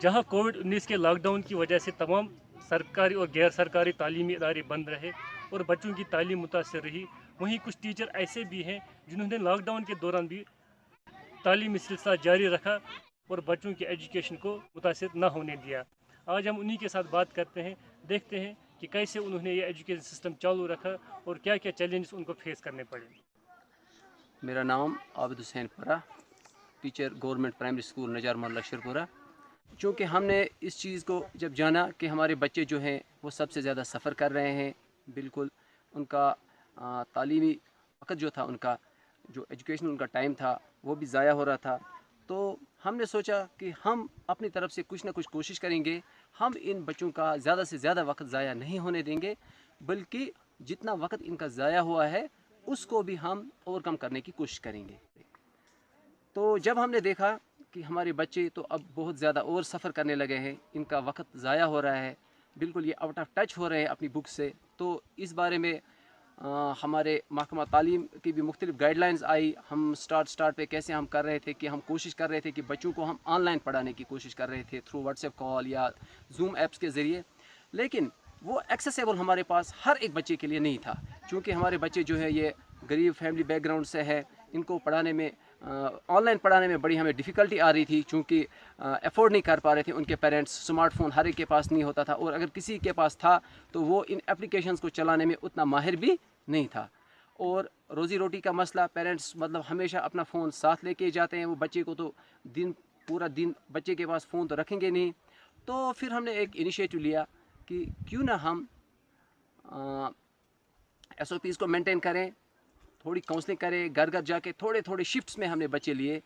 जहां कोविड-19 के लॉकडाउन की वजह से तमाम सरकारी और गैर सरकारी तालीमी इदारे बंद रहे और बच्चों की तालीम मुतासर रही, वहीं कुछ टीचर ऐसे भी हैं जिन्होंने लॉकडाउन के दौरान भी तालीमी सिलसिला जारी रखा और बच्चों की एजुकेशन को मुतासर न होने दिया। आज हम उन्हीं के साथ बात करते हैं, देखते हैं कि कैसे उन्होंने ये एजुकेशन सिस्टम चालू रखा और क्या क्या चैलेंजेस उनको फेस करने पड़े। मेरा नाम आबिद हुसैन पुरा, टीचर गवर्नमेंट प्राइमरी स्कूल नजार मोहल्ला शिरपुरा। चूँकि हमने इस चीज़ को जब जाना कि हमारे बच्चे जो हैं वो सबसे ज़्यादा सफ़र कर रहे हैं, बिल्कुल उनका तालीमी वक्त जो था, उनका जो एजुकेशन उनका टाइम था वो भी ज़ाया हो रहा था, तो हमने सोचा कि हम अपनी तरफ से कुछ ना कुछ कोशिश करेंगे। हम इन बच्चों का ज़्यादा से ज़्यादा वक्त ज़ाया नहीं होने देंगे, बल्कि जितना वक्त इनका ज़ाया हुआ है उसको भी हम ओवरकम करने की कोशिश करेंगे। तो जब हमने देखा कि हमारे बच्चे तो अब बहुत ज़्यादा और सफ़र करने लगे हैं, इनका वक्त ज़ाया हो रहा है, बिल्कुल ये आउट ऑफ टच हो रहे हैं अपनी बुक से, तो इस बारे में हमारे महकमा तालीम की भी मुख्तलिफ गाइडलाइंस आई। हम स्टार्ट पे कैसे हम कर रहे थे कि हम कोशिश कर रहे थे कि बच्चों को हम ऑनलाइन पढ़ाने की कोशिश कर रहे थे थ्रू व्हाट्सएप कॉल या जूम ऐप्स के ज़रिए, लेकिन वो एक्सेसिबल हमारे पास हर एक बच्चे के लिए नहीं था। चूँकि हमारे बच्चे जो है ये गरीब फैमिली बैकग्राउंड से है, इनको पढ़ाने में ऑनलाइन पढ़ाने में बड़ी हमें डिफ़िकल्टी आ रही थी, चूँकि अफोर्ड नहीं कर पा रहे थे उनके पेरेंट्स। स्मार्टफोन हर एक के पास नहीं होता था, और अगर किसी के पास था तो वो इन एप्लीकेशंस को चलाने में उतना माहिर भी नहीं था। और रोज़ी रोटी का मसला, पेरेंट्स मतलब हमेशा अपना फ़ोन साथ लेके जाते हैं, वो बच्चे को तो पूरा दिन बच्चे के पास फ़ोन तो रखेंगे नहीं। तो फिर हमने एक इनिशिएटिव लिया कि क्यों ना हम SOPs को मेंटेन करें, थोड़ी काउंसलिंग करें, घर घर जाके थोड़े थोड़े शिफ्ट्स में हमने बच्चे लिए।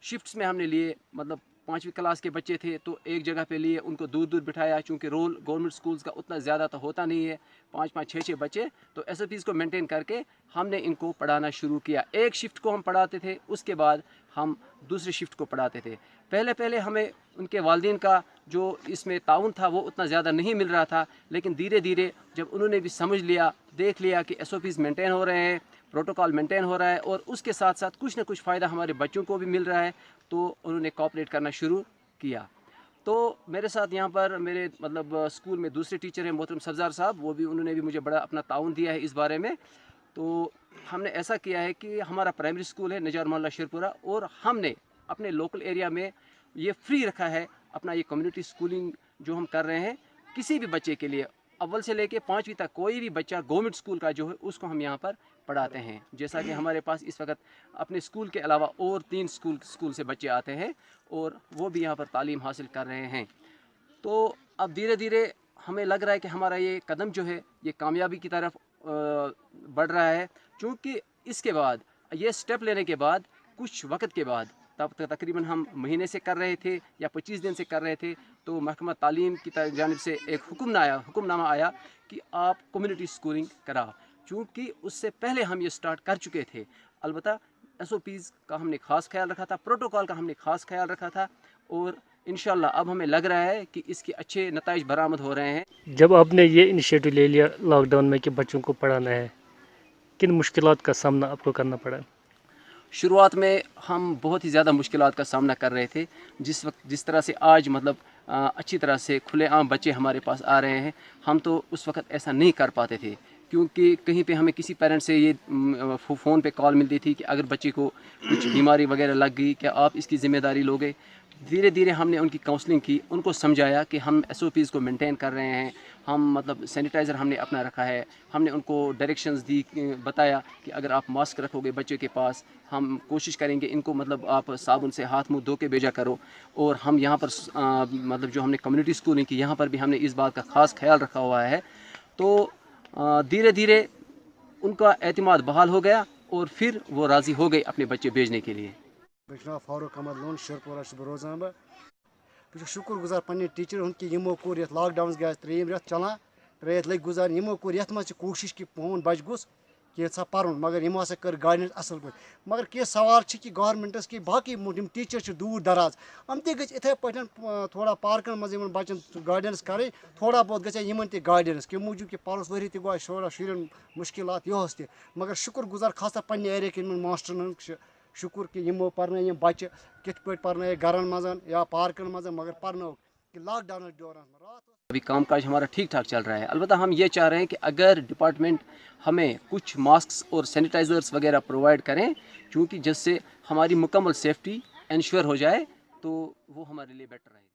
शिफ्ट्स में हमने लिए, मतलब 5वीं क्लास के बच्चे थे तो एक जगह पे लिए, उनको दूर दूर बिठाया, चूँकि रोल गवर्नमेंट स्कूल्स का उतना ज़्यादा तो होता नहीं है, 5-5 6-6 बच्चे, तो SOPs को मेंटेन करके हमने इनको पढ़ाना शुरू किया। एक शिफ्ट को हम पढ़ाते थे, उसके बाद हम दूसरी शिफ्ट को पढ़ाते थे। पहले पहले हमें उनके वालिदैन का जो इसमें ताउन था वो उतना ज़्यादा नहीं मिल रहा था, लेकिन धीरे धीरे जब उन्होंने भी समझ लिया, देख लिया कि SOPs मेंटेन हो रहे हैं, प्रोटोकॉल मेंटेन हो रहा है और उसके साथ साथ कुछ ना कुछ फ़ायदा हमारे बच्चों को भी मिल रहा है, तो उन्होंने कोऑपरेट करना शुरू किया। तो मेरे साथ यहाँ पर मेरे मतलब स्कूल में दूसरे टीचर हैं मोहतरम सब्ज़ार साहब, वो भी उन्होंने भी मुझे बड़ा अपना ताउन दिया है इस बारे में। तो हमने ऐसा किया है कि हमारा प्राइमरी स्कूल है नजार मोहल्ला शिरपुरा, और हमने अपने लोकल एरिया में ये फ्री रखा है अपना ये कम्युनिटी स्कूलिंग जो हम कर रहे हैं। किसी भी बच्चे के लिए अव्वल से लेके 5वीं तक कोई भी बच्चा गवर्नमेंट स्कूल का जो है उसको हम यहाँ पर पढ़ाते हैं। जैसा कि हमारे पास इस वक्त अपने स्कूल के अलावा और 3 स्कूल से बच्चे आते हैं और वो भी यहाँ पर तालीम हासिल कर रहे हैं। तो अब धीरे धीरे हमें लग रहा है कि हमारा ये कदम जो है ये कामयाबी की तरफ बढ़ रहा है, क्योंकि इसके बाद ये स्टेप लेने के बाद कुछ वक्त के बाद, तब तकरीबन हम महीने से कर रहे थे या 25 दिन से कर रहे थे, तो महकमा तालीम की जानिब से एक हुक्मनामा आया कि आप कम्युनिटी स्कूलिंग कराओ। चूँकि उससे पहले हम ये स्टार्ट कर चुके थे, अलबत्ता SOPs का हमने ख़ास ख्याल रखा था, प्रोटोकॉल का हमने ख़ास ख्याल रखा था, और इंशाल्लाह अब हमें लग रहा है कि इसके अच्छे नताइज बरामद हो रहे हैं। जब आपने ये इनिशिएटिव ले लिया लॉकडाउन में कि बच्चों को पढ़ाना है, किन मुश्किलात का सामना आपको करना पड़ा? शुरुआत में हम बहुत ही ज़्यादा मुश्किलात का सामना कर रहे थे। जिस तरह से आज मतलब अच्छी तरह से खुलेआम बच्चे हमारे पास आ रहे हैं, हम तो उस वक्त ऐसा नहीं कर पाते थे, क्योंकि कहीं पे हमें किसी पेरेंट्स से ये फ़ोन पे कॉल मिलती थी कि अगर बच्चे को कुछ बीमारी वगैरह लग गई, क्या आप इसकी ज़िम्मेदारी लोगे? धीरे धीरे हमने उनकी काउंसलिंग की, उनको समझाया कि हम SOPs को मेंटेन कर रहे हैं, हम मतलब सैनिटाइज़र हमने अपना रखा है, हमने उनको डायरेक्शंस दी, बताया कि अगर आप मास्क रखोगे बच्चे के पास, हम कोशिश करेंगे इनको मतलब आप साबुन से हाथ मुंह धो के भेजा करो। और हम यहाँ पर मतलब जो हमने कम्युनिटी स्कूलिंग की, यहाँ पर भी हमने इस बात का ख़ास ख्याल रखा हुआ है। तो धीरे धीरे उनका एतमाद बहाल हो गया और फिर वो राज़ी हो गए अपने बच्चे भेजने के लिए। बा फारूक अहमद लोन शिरपुरा रोजान बह शुक्र गुजार पे टीचर हूँ कि यमो कोर लॉकडाउन गया 3 रेत चलान, 3 रेत लग गुजार, यमो कोर ये कोशिश कि पोन बच गुस कैसा पर्न मगर यम हसा कर गाइडेंस असल पे मगर कह सवाल कि गवर्नमेंटस कि बाकी टीचर दूर दराज हम तथ इथे पे थोड़ा पार्कन मज बच्चन गाइडेंस कर थोड़ा बहुत गमन त गाइडेंस कि मूजूब कि परस वरी गो थोड़ा शुरन मुश्किलात यहस त मगर शुक्र गुजार खासा पन्ने एरिया के मास्टरन शुक्र कि यमो पर्न बच्चे कित पे पर्न घरन मज या पार्कन मज मगर पर्नो कि लॉकडाउन दौरान रात अभी कामकाज हमारा ठीक ठाक चल रहा है। अलबत्ता हम ये चाह रहे हैं कि अगर डिपार्टमेंट हमें कुछ मास्क्स और सैनिटाइज़र्स वगैरह प्रोवाइड करें, क्योंकि जिससे हमारी मुकम्मल सेफ्टी इंश्योर हो जाए तो वो हमारे लिए बेटर रहेगा।